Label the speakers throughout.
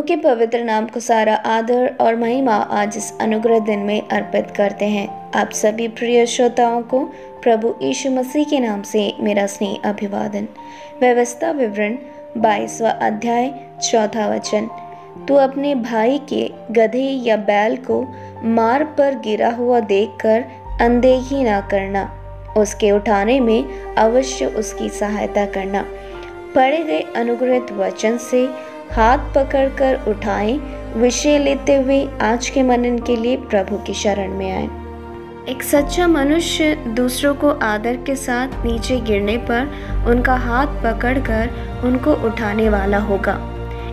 Speaker 1: के पवित्र नाम को सारा आदर और महिमा आज इस अनुग्रह दिन में अर्पित करते हैं। आप सभी प्रिय श्रोताओं को प्रभु यीशु मसीह के नाम से मेरा स्नेह अभिवादन। व्यवस्था विवरण 22वां अध्याय 4वां वचन। तू अपने भाई के गधे या बैल को मार्ग पर गिरा हुआ देखकर अनदेखी ना करना, उसके उठाने में अवश्य उसकी सहायता करना। पढ़े गए अनुग्रहित वचन से हाथ पकड़कर उठाएं, विषय लेते हुए आज के मनन के लिए प्रभु की शरण में आए। एक सच्चा मनुष्य दूसरों को आदर के साथ नीचे गिरने पर उनका हाथ पकड़कर उनको उठाने वाला होगा।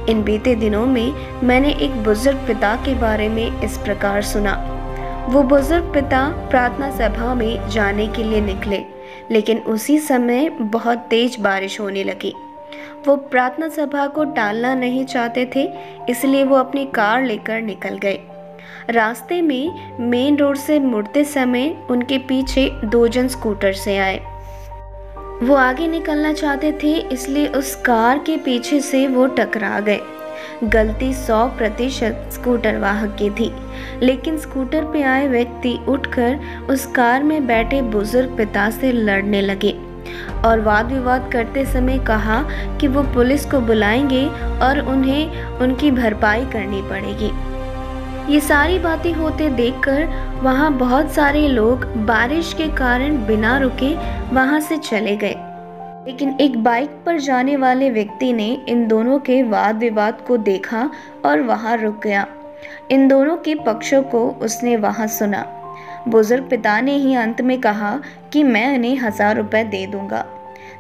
Speaker 1: इन बीते दिनों में मैंने एक बुजुर्ग पिता के बारे में इस प्रकार सुना। वो बुजुर्ग पिता प्रार्थना सभा में जाने के लिए निकले, लेकिन उसी समय बहुत तेज बारिश होने लगी। वो प्रार्थना सभा को टालना नहीं चाहते थे, इसलिए वो अपनी कार लेकर निकल गए। रास्ते में मेन रोड से मुड़ते समय उनके पीछे 2 जन स्कूटर से आए। वो आगे निकलना चाहते थे, इसलिए उस कार के पीछे से वो टकरा गए। गलती 100% स्कूटर वाहक की थी, लेकिन स्कूटर पे आए व्यक्ति उठकर उस कार में बैठे बुजुर्ग पिता से लड़ने लगे और वाद विवाद करते समय कहा कि वो पुलिस को बुलाएंगे और उन्हें उनकी भरपाई करनी पड़ेगी। ये सारी बातें होते देखकर वहाँ बहुत सारे लोग बारिश के कारण बिना रुके वहाँ से चले गए, लेकिन एक बाइक पर जाने वाले व्यक्ति ने इन दोनों के वाद विवाद को देखा और वहाँ रुक गया। इन दोनों के पक्षों को उसने वहाँ सुना। बुजुर्ग पिता ने ही अंत में कहा कि मैं उन्हें 1000 रुपये दे दूंगा।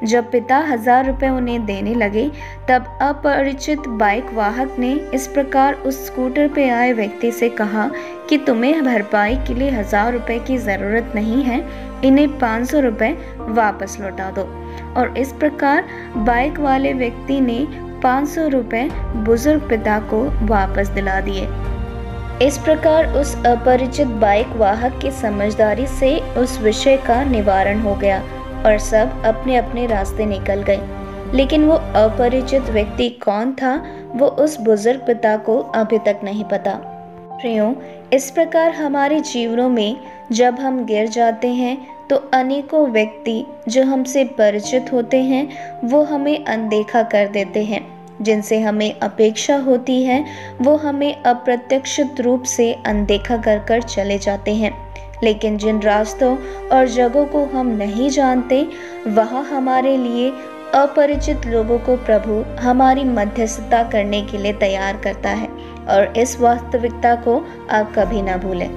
Speaker 1: जब पिता 1000 रुपये उन्हें देने लगे, तब अपरिचित बाइक वाहक ने इस प्रकार उस स्कूटर पे आए व्यक्ति से कहा कि तुम्हें भरपाई के लिए 1000 रुपये की ज़रूरत नहीं है, इन्हें 500 रुपये वापस लौटा दो। और इस प्रकार बाइक वाले व्यक्ति ने 500 रुपये बुजुर्ग पिता को वापस दिला दिए। इस प्रकार उस अपरिचित बाइक वाहक की समझदारी से उस विषय का निवारण हो गया और सब अपने अपने रास्ते निकल गए। लेकिन वो अपरिचित व्यक्ति कौन था, वो उस बुजुर्ग पिता को अभी तक नहीं पता। प्रियो, इस प्रकार हमारे जीवनों में जब हम गिर जाते हैं तो अनेकों व्यक्ति जो हमसे परिचित होते हैं वो हमें अनदेखा कर देते हैं। जिनसे हमें अपेक्षा होती है वो हमें अप्रत्याशित रूप से अनदेखा कर कर चले जाते हैं। लेकिन जिन रास्तों और जगहों को हम नहीं जानते, वहाँ हमारे लिए अपरिचित लोगों को प्रभु हमारी मध्यस्थता करने के लिए तैयार करता है। और इस वास्तविकता को आप कभी ना भूलें।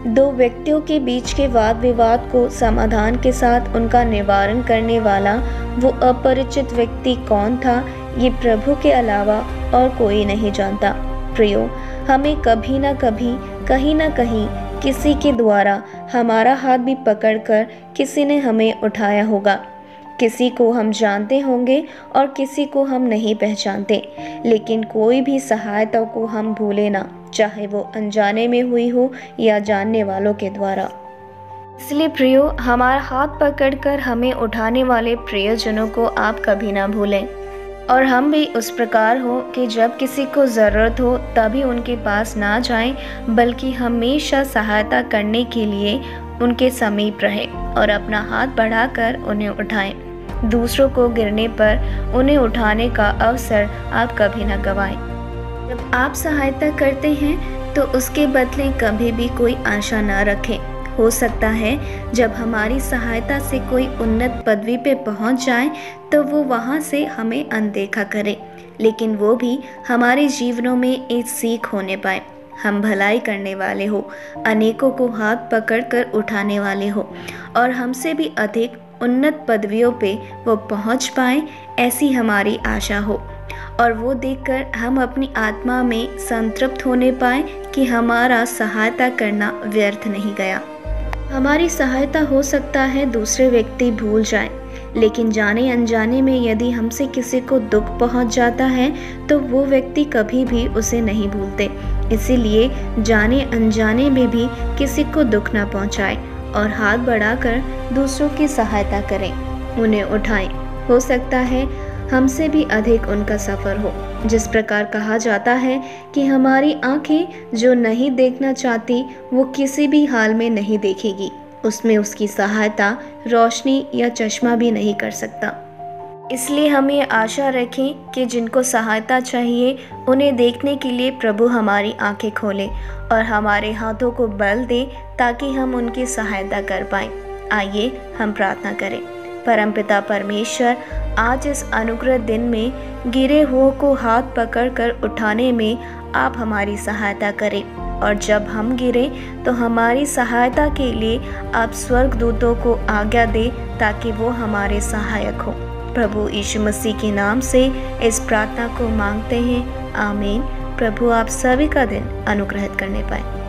Speaker 1: 2 व्यक्तियों के बीच के वाद विवाद को समाधान के साथ उनका निवारण करने वाला वो अपरिचित व्यक्ति कौन था, ये प्रभु के अलावा और कोई नहीं जानता। प्रियो, हमें कभी ना कभी कहीं ना कहीं किसी के द्वारा हमारा हाथ भी पकड़कर किसी ने हमें उठाया होगा। किसी को हम जानते होंगे और किसी को हम नहीं पहचानते, लेकिन कोई भी सहायता को हम भूले ना, चाहे वो अनजाने में हुई हो या जानने वालों के द्वारा। इसलिए प्रियो, हमारा हाथ पकड़कर हमें उठाने वाले प्रियजनों को आप कभी ना भूलें। और हम भी उस प्रकार हो कि जब किसी को ज़रूरत हो तभी उनके पास ना जाएं, बल्कि हमेशा सहायता करने के लिए उनके समीप रहें और अपना हाथ बढ़ाकर उन्हें उठाएं। दूसरों को गिरने पर उन्हें उठाने का अवसर आप कभी ना गंवाएं। जब आप सहायता करते हैं तो उसके बदले कभी भी कोई आशा ना रखें। हो सकता है जब हमारी सहायता से कोई उन्नत पदवी पे पहुंच जाए तो वो वहां से हमें अनदेखा करे, लेकिन वो भी हमारे जीवनों में एक सीख होने पाए। हम भलाई करने वाले हो, अनेकों को हाथ पकड़कर उठाने वाले हो और हमसे भी अधिक उन्नत पदवियों पे वो पहुंच पाए, ऐसी हमारी आशा हो। और वो देखकर हम अपनी आत्मा में संतृप्त होने पाए कि हमारा सहायता करना व्यर्थ नहीं गया। हमारी सहायता हो सकता है दूसरे व्यक्ति भूल जाएं, लेकिन जाने अनजाने में यदि हमसे किसी को दुख पहुंच जाता है तो वो व्यक्ति कभी भी उसे नहीं भूलते। इसीलिए जाने अनजाने में भी किसी को दुख ना पहुंचाएं और हाथ बढ़ाकर दूसरों की सहायता करें, उन्हें उठाएं। हो सकता है हमसे भी अधिक उनका सफ़र हो। जिस प्रकार कहा जाता है कि हमारी आंखें जो नहीं देखना चाहती वो किसी भी हाल में नहीं देखेगी, उसमें उसकी सहायता रोशनी या चश्मा भी नहीं कर सकता। इसलिए हम ये आशा रखें कि जिनको सहायता चाहिए उन्हें देखने के लिए प्रभु हमारी आंखें खोले और हमारे हाथों को बल दे ताकि हम उनकी सहायता कर पाएं। आइए हम प्रार्थना करें। परमपिता परमेश्वर, आज इस अनुग्रह दिन में गिरे हुओं को हाथ पकड़कर उठाने में आप हमारी सहायता करें, और जब हम गिरे तो हमारी सहायता के लिए आप स्वर्गदूतों को आज्ञा दें ताकि वो हमारे सहायक हो। प्रभु यीशु मसीह के नाम से इस प्रार्थना को मांगते हैं, आमीन। प्रभु आप सभी का दिन अनुग्रहित करने पाए।